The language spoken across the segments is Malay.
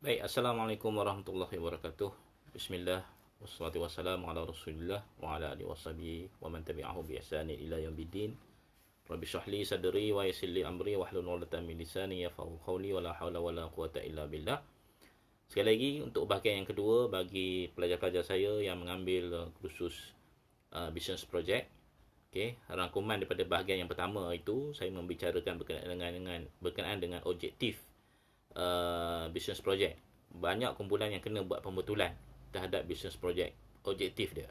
Baik, Assalamualaikum warahmatullahi wabarakatuh. Bismillah, wassalatu wassalamu ala rasulillah wa ala alihi washabihi wa man tabi'ahu bi ihsanin ila yaumiddin. Rabbi shrah li sadri wa yassir li amri wahlul 'uqdatam min lisani yafqahu qawli wa la haula wa la quwwata illa billah. Sekali lagi untuk bahagian yang kedua bagi pelajar-pelajar saya yang mengambil kursus business project. Okey, rangkuman daripada bahagian yang pertama itu saya membicarakan berkenaan dengan objektif business project. Banyak kumpulan yang kena buat pembetulan terhadap business project, objektif dia.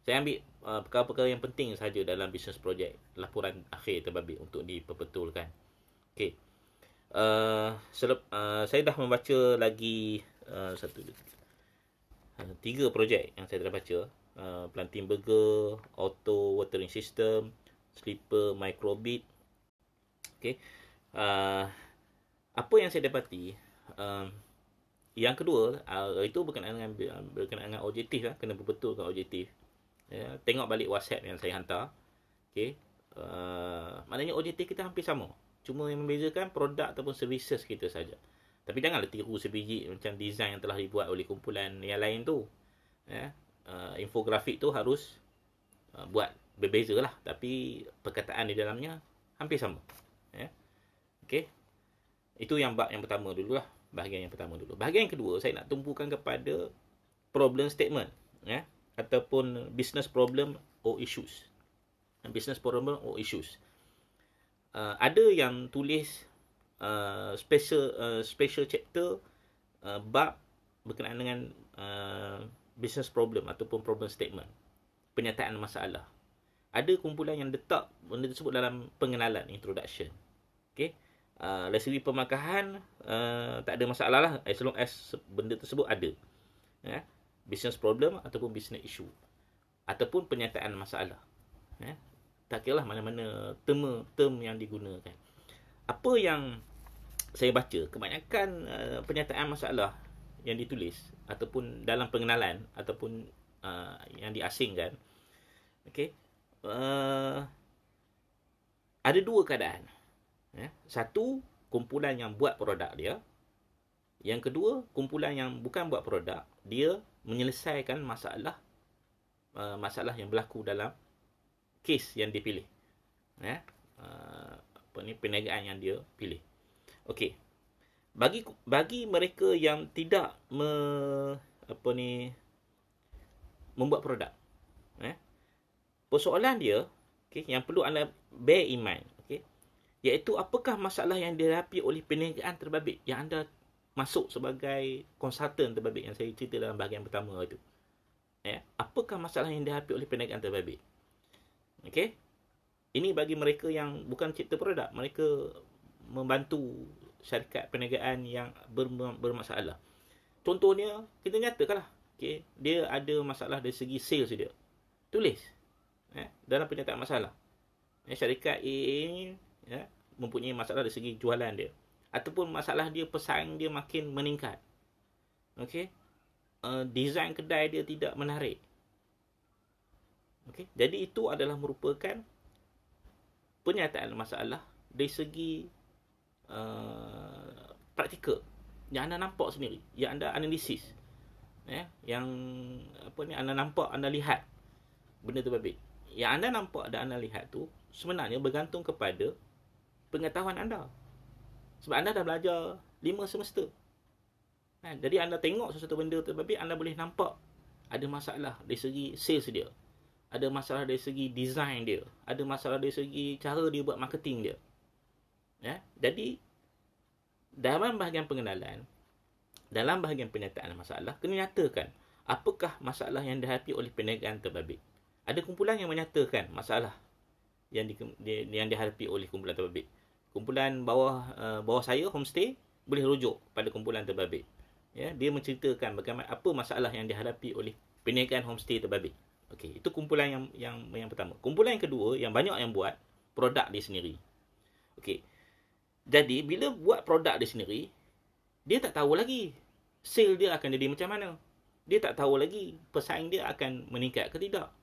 Saya ambil perkara-perkara yang penting saja dalam business project, laporan akhir terbabit untuk diperbetulkan. Okey. Saya dah membaca lagi tiga projek yang saya dah baca. Planting burger, auto watering system, slipper microbit. Okey. Apa yang saya dapati, yang kedua itu berkenaan dengan objektif lah, kena berbetulkan objektif. Ya, tengok balik WhatsApp yang saya hantar. Okey. Maknanya objektif kita hampir sama. Cuma yang membezakan produk ataupun services kita saja. Tapi janganlah tiru sebiji macam design yang telah dibuat oleh kumpulan yang lain tu. Ya, infografik tu harus buat berbeza lah, tapi perkataan di dalamnya hampir sama. Ya. Okey. Itu yang bab yang pertama dulu lah. Bahagian yang pertama dulu. Bahagian yang kedua, saya nak tumpukan kepada problem statement. Ya? Ataupun business problem or issues. Business problem or issues. Ada yang tulis special chapter bab berkenaan dengan business problem ataupun problem statement. Penyataan masalah. Ada kumpulan yang letak benda tersebut dalam pengenalan, introduction. Okay. Dari segi pemakahan tak ada masalah lah, as long as benda tersebut ada. Ya? Business problem ataupun business issue ataupun penyataan masalah. Ya? Tak kira lah mana-mana term yang digunakan. Apa yang saya baca, kebanyakan penyataan masalah yang ditulis ataupun dalam pengenalan ataupun yang diasingkan, okay, ada dua keadaan. Ya. Satu, kumpulan yang buat produk dia. Yang kedua, kumpulan yang bukan buat produk, dia menyelesaikan masalah yang berlaku dalam kes yang dipilih. Ya. Perniagaan yang dia pilih. Okey. Bagi mereka yang tidak membuat produk. Ya. Persoalan dia, okay, yang perlu anda bear in mind, okay, iaitu apakah masalah yang dihadapi oleh perniagaan terbabit yang anda masuk sebagai konsultan terbabit yang saya cerita dalam bahagian pertama itu. Ya, apakah masalah yang dihadapi oleh perniagaan terbabit? Okey. Ini bagi mereka yang bukan cipta produk, mereka membantu syarikat perniagaan yang bermasalah. Contohnya, kita nyatakanlah, okey, dia ada masalah dari segi sales dia. Tulis dalam penyataan masalah. Syarikat A ini, ya, mempunyai masalah dari segi jualan dia, ataupun masalah dia pesaing dia makin meningkat. Okey. Design kedai dia tidak menarik. Okey. Jadi itu adalah merupakan penyataan masalah dari segi praktikal yang anda nampak sendiri, yang anda analisis. Yang anda nampak, anda lihat benda terbabit. Yang anda nampak dan anda lihat tu sebenarnya bergantung kepada pengetahuan anda. Sebab anda dah belajar 5 semester. Jadi anda tengok sesuatu benda terbabit, anda boleh nampak ada masalah dari segi sales dia. Ada masalah dari segi design dia. Ada masalah dari segi cara dia buat marketing dia. Ya? Jadi dalam bahagian pengenalan, dalam bahagian penyataan masalah, kena nyatakan apakah masalah yang dihadapi oleh perniagaan terbabit. Ada kumpulan yang menyatakan masalah yang dihadapi oleh kumpulan terbabit. Kumpulan bawah saya, homestay, boleh rujuk pada kumpulan terbabit. Ya, dia menceritakan bagaimana apa masalah yang dihadapi oleh perniagaan homestay terbabit. Okey, itu kumpulan yang pertama. Kumpulan yang kedua, yang banyak yang buat produk dia sendiri. Okey. Jadi bila buat produk dia sendiri, dia tak tahu lagi sale dia akan jadi macam mana. Dia tak tahu lagi pesaing dia akan meningkat ke tidak.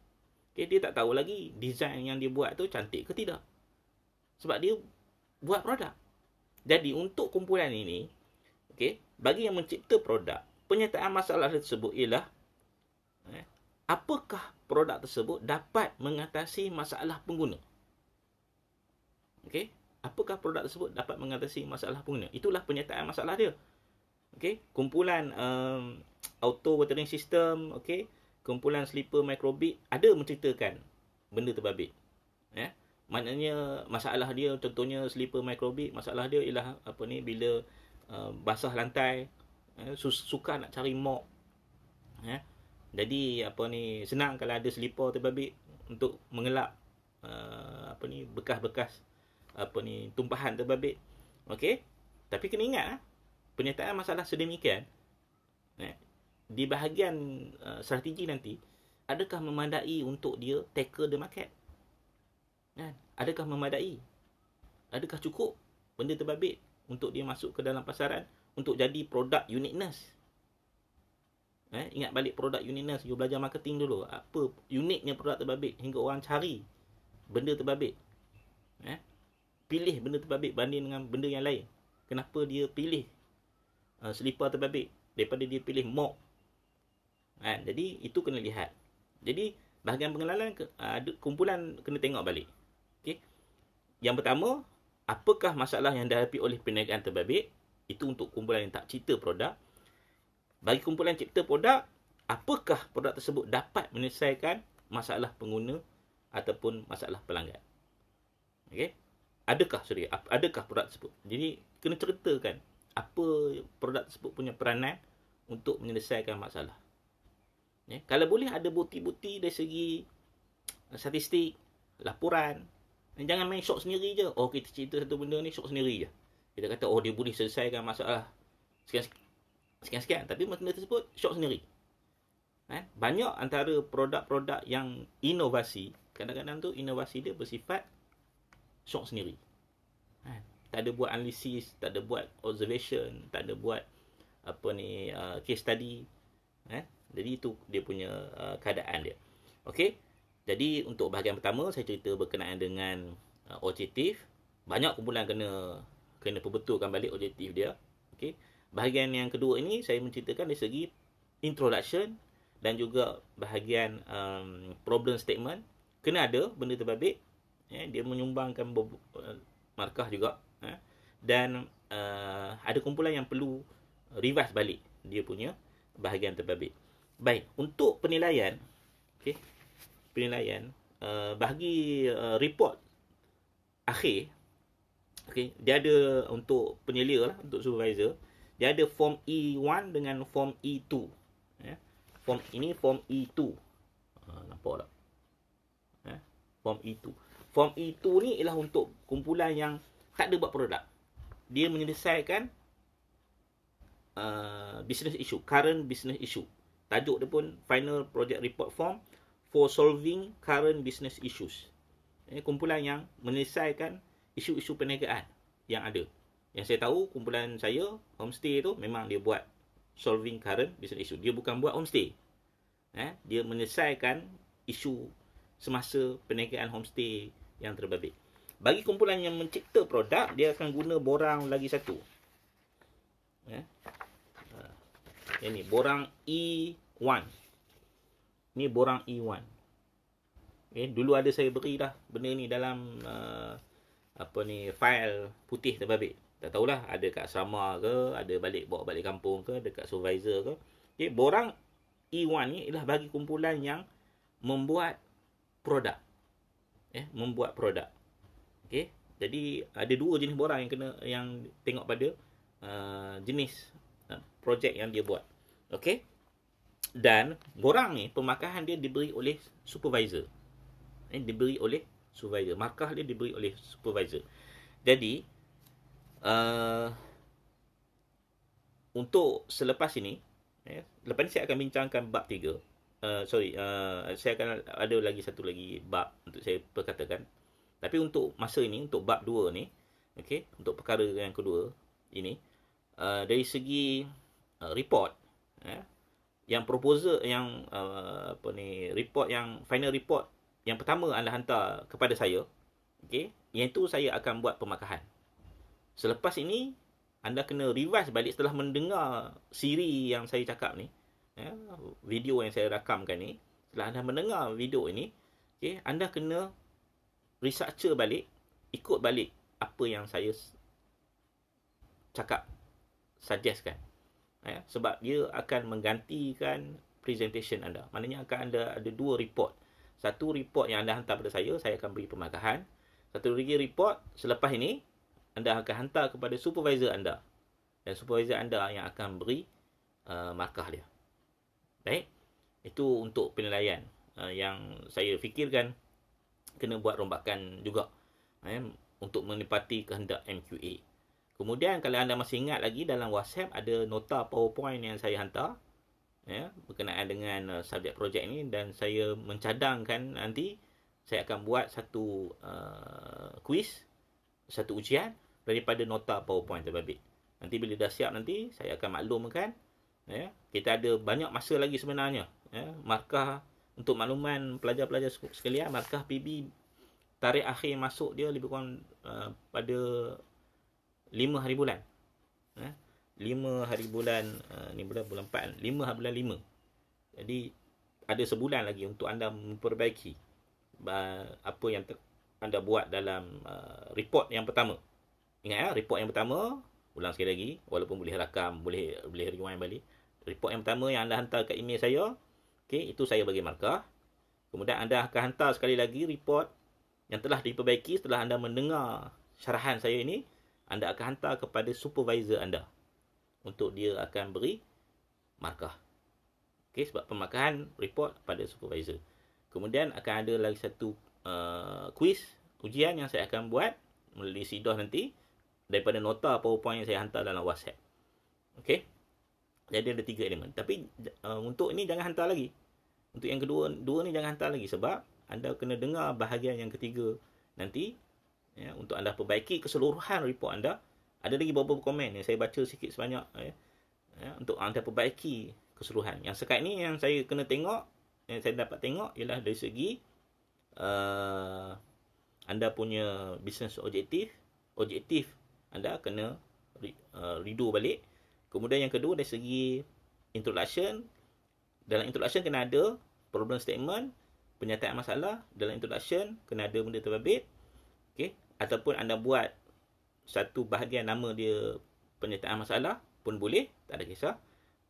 Okay, dia tak tahu lagi design yang dia buat tu cantik ke tidak. Sebab dia buat produk. Jadi untuk kumpulan ini, Okey, bagi yang mencipta produk, penyertaan masalah tersebut ialah apakah produk tersebut dapat mengatasi masalah pengguna. Okey, apakah produk tersebut dapat mengatasi masalah pengguna. Itulah penyertaan masalah dia. Okey, kumpulan auto watering system, okey, kumpulan slipper microbit ada menceritakan benda terbabit. Maknanya masalah dia, contohnya slipper microbit, masalah dia ialah bila basah lantai, susah nak cari mop. Jadi senang kalau ada slipper terbabit untuk mengelap bekas-bekas tumpahan terbabit. Okey, tapi kena ingat penyertaan masalah sedemikian di bahagian strategi nanti, adakah memadai untuk dia tackle the market? Adakah memadai? Adakah cukup benda terbabit untuk dia masuk ke dalam pasaran untuk jadi produk uniqueness? Ingat balik produk uniqueness. You belajar marketing dulu. Apa uniknya produk terbabit hingga orang cari benda terbabit? Pilih benda terbabit banding dengan benda yang lain. Kenapa dia pilih slipper terbabit daripada dia pilih mop? Jadi itu kena lihat. Jadi bahagian pengenalan kumpulan kena tengok balik. Okay. Yang pertama, apakah masalah yang dihadapi oleh perniagaan terbabit? Itu untuk kumpulan yang tak cipta produk. Bagi kumpulan cipta produk, apakah produk tersebut dapat menyelesaikan masalah pengguna ataupun masalah pelanggan? Okey. Adakah produk tersebut? Jadi kena ceritakan apa produk tersebut punya peranan untuk menyelesaikan masalah. Kalau boleh ada bukti-bukti dari segi statistik, laporan. Jangan main shock sendiri je. Oh, kita cerita satu benda ni shock sendiri je. Kita kata, oh, dia boleh selesaikan masalah sekian-sekian. Tapi benda tersebut shock sendiri. Banyak antara produk-produk yang inovasi, kadang-kadang tu inovasi dia bersifat shock sendiri. Tak ada buat analisis, tak ada buat observation, tak ada buat case study. Jadi itu dia punya keadaan dia. Okey. Jadi untuk bahagian pertama saya cerita berkenaan dengan objektif. Banyak kumpulan kena perbetulkan balik objektif dia. Okey. Bahagian yang kedua ini saya menceritakan dari segi introduction dan juga bahagian problem statement. Kena ada benda terbabit. Dia menyumbangkan markah juga. Dan ada kumpulan yang perlu revise balik dia punya bahagian terbabit. Baik, untuk penilaian, okey. Penilaian bagi report akhir, okey, dia ada untuk penyelia lah, untuk supervisor, dia ada form E1 dengan form E2. Form E2. Nampak tak? Form E2. Form E2 ni ialah untuk kumpulan yang tak ada buat produk. Dia menyelesaikan business issue, current business issue. Tajuk dia pun Final Project Report Form for Solving Current Business Issues. Kumpulan yang menyelesaikan isu-isu perniagaan yang ada. Yang saya tahu, kumpulan saya, homestay tu, memang dia buat solving current business issue. Dia bukan buat homestay. Dia menyelesaikan isu semasa perniagaan homestay yang terbabit. Bagi kumpulan yang mencipta produk, dia akan guna borang lagi satu. Ini borang E1. Ni borang E1. Dulu ada saya beri dah benda ni dalam file putih terbabit. Tak tahulah ada kat asrama ke, ada bawa balik kampung ke, dekat supervisor ke. Borang E1 ni ialah bagi kumpulan yang membuat produk. Membuat produk. Jadi ada dua jenis borang yang tengok pada jenis projek yang dia buat. Dan borang ni pemakahan dia diberi oleh supervisor. Diberi oleh supervisor. Markah dia diberi oleh supervisor. Jadi untuk selepas ini, lepas ni saya akan bincangkan bab 3. Saya akan ada lagi satu lagi bab untuk saya perkatakan. Tapi untuk masa ini, untuk bab 2 ni, untuk perkara yang kedua ini, dari segi report, yang proposal yang report yang final report yang pertama anda hantar kepada saya, yang itu saya akan buat pemakahan. Selepas ini anda kena revise balik setelah mendengar siri yang saya cakap ni, video yang saya rakamkan ni. Setelah anda mendengar video ini, anda kena researcher balik, ikut balik apa yang saya cakap, suggestkan. Sebab dia akan menggantikan presentation anda. Maknanya akan ada dua report. Satu report yang anda hantar pada saya akan beri pemarkahan. Satu lagi report selepas ini, anda akan hantar kepada supervisor anda. Dan supervisor anda yang akan beri markah dia. Baik. Itu untuk penilaian yang saya fikirkan kena buat rombakan juga. Untuk menepati kehendak MQA. Kemudian kalau anda masih ingat lagi, dalam WhatsApp ada nota PowerPoint yang saya hantar. Berkenaan dengan subjek projek ini. Dan saya mencadangkan nanti saya akan buat satu quiz, satu ujian daripada nota PowerPoint terbabit. Nanti bila dah siap nanti, saya akan maklumkan. Kita ada banyak masa lagi sebenarnya. Markah, untuk makluman pelajar-pelajar sekalian, markah PB tarikh akhir masuk dia lebih kurang pada 5 hari bulan. 5 hari bulan, ni bulan 4, 5 hari bulan 5. Jadi ada sebulan lagi untuk anda memperbaiki apa yang anda buat dalam report yang pertama. Ingat report yang pertama, ulang sekali lagi, walaupun boleh rakam, boleh rewind balik. Report yang pertama yang anda hantar ke email saya, itu saya bagi markah. Kemudian anda akan hantar sekali lagi report yang telah diperbaiki setelah anda mendengar syarahan saya ini. Anda akan hantar kepada supervisor anda untuk dia akan beri markah. Sebab pemarkahan report pada supervisor. Kemudian akan ada lagi satu quiz, ujian yang saya akan buat melalui SIDOH nanti daripada nota PowerPoint yang saya hantar dalam WhatsApp. Jadi ada 3 elemen. Tapi untuk ini jangan hantar lagi. Untuk yang dua ni jangan hantar lagi, sebab anda kena dengar bahagian yang ketiga nanti. Untuk anda perbaiki keseluruhan report anda. Ada lagi beberapa komen yang saya baca sikit sebanyak. Untuk anda perbaiki keseluruhan. Yang sekarang ni yang saya kena tengok, yang saya dapat tengok ialah dari segi anda punya business objektif anda kena redo balik. Kemudian yang kedua dari segi introduction. Dalam introduction kena ada problem statement, penyataan masalah. Dalam introduction kena ada benda terbabit. Ataupun anda buat satu bahagian nama dia penyataan masalah pun boleh, tak ada kisah.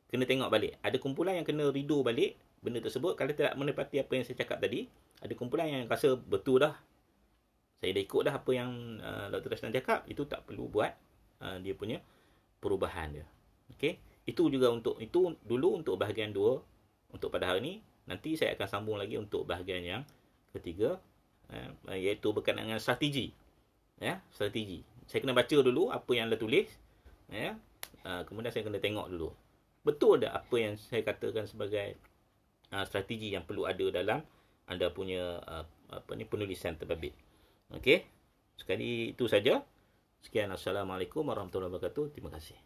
Kena tengok balik. Ada kumpulan yang kena redo balik benda tersebut. Kalau tidak menepati apa yang saya cakap tadi, ada kumpulan yang rasa betul dah, saya dah ikut dah apa yang Dr. Rashdan cakap, itu tak perlu buat dia punya perubahan dia. Itu juga itu dulu untuk bahagian 2 untuk pada hari ini. Nanti saya akan sambung lagi untuk bahagian yang ketiga, iaitu berkaitan dengan strategi. Strategi. Saya kena baca dulu apa yang anda tulis. Kemudian saya kena tengok dulu, betul tak apa yang saya katakan sebagai strategi yang perlu ada dalam anda punya penulisan terbabit. Sekali itu saja. Sekian, Assalamualaikum warahmatullahi wabarakatuh. Terima kasih.